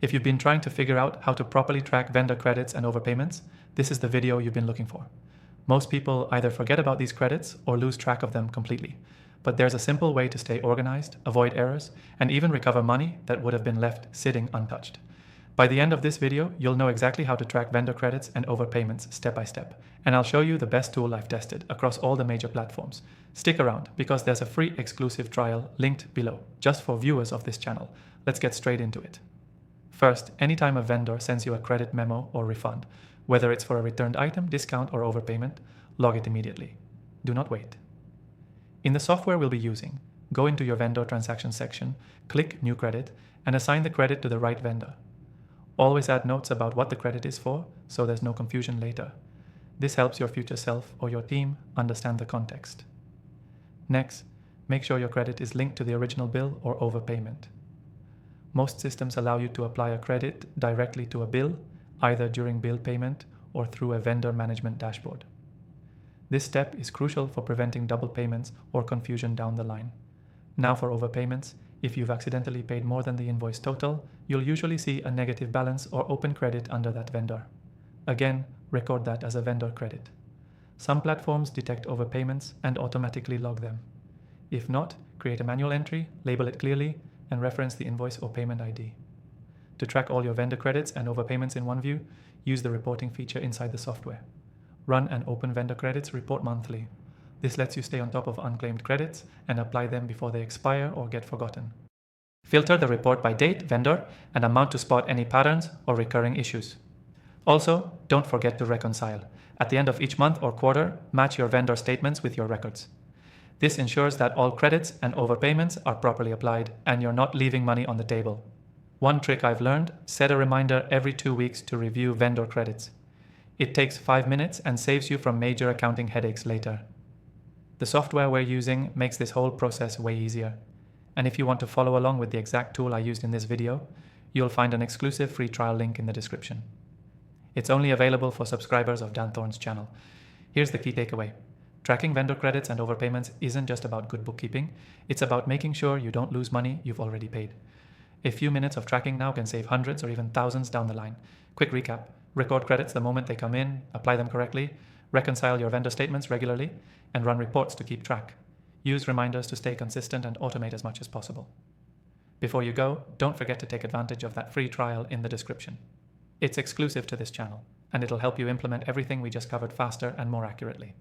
If you've been trying to figure out how to properly track vendor credits and overpayments, this is the video you've been looking for. Most people either forget about these credits or lose track of them completely. But there's a simple way to stay organized, avoid errors, and even recover money that would have been left sitting untouched. By the end of this video, you'll know exactly how to track vendor credits and overpayments step by step. And I'll show you the best tool I've tested across all the major platforms. Stick around because there's a free exclusive trial linked below, just for viewers of this channel. Let's get straight into it. First, anytime a vendor sends you a credit memo or refund, whether it's for a returned item, discount, or overpayment, log it immediately. Do not wait. In the software we'll be using, go into your vendor transaction section, click New Credit, and assign the credit to the right vendor. Always add notes about what the credit is for, so there's no confusion later. This helps your future self or your team understand the context. Next, make sure your credit is linked to the original bill or overpayment. Most systems allow you to apply a credit directly to a bill, either during bill payment or through a vendor management dashboard. This step is crucial for preventing double payments or confusion down the line. Now for overpayments, if you've accidentally paid more than the invoice total, you'll usually see a negative balance or open credit under that vendor. Again, record that as a vendor credit. Some platforms detect overpayments and automatically log them. If not, create a manual entry, label it clearly, and reference the invoice or payment ID. To track all your vendor credits and overpayments in one view, use the reporting feature inside the software. Run an Open Vendor Credits report monthly. This lets you stay on top of unclaimed credits and apply them before they expire or get forgotten. Filter the report by date, vendor, and amount to spot any patterns or recurring issues. Also, don't forget to reconcile. At the end of each month or quarter, match your vendor statements with your records. This ensures that all credits and overpayments are properly applied and you're not leaving money on the table. One trick I've learned, set a reminder every 2 weeks to review vendor credits. It takes 5 minutes and saves you from major accounting headaches later. The software we're using makes this whole process way easier. And if you want to follow along with the exact tool I used in this video, you'll find an exclusive free trial link in the description. It's only available for subscribers of Dan Thorne's channel. Here's the key takeaway. Tracking vendor credits and overpayments isn't just about good bookkeeping, it's about making sure you don't lose money you've already paid. A few minutes of tracking now can save hundreds or even thousands down the line. Quick recap. Record credits the moment they come in, apply them correctly, reconcile your vendor statements regularly, and run reports to keep track. Use reminders to stay consistent and automate as much as possible. Before you go, don't forget to take advantage of that free trial in the description. It's exclusive to this channel, and it'll help you implement everything we just covered faster and more accurately.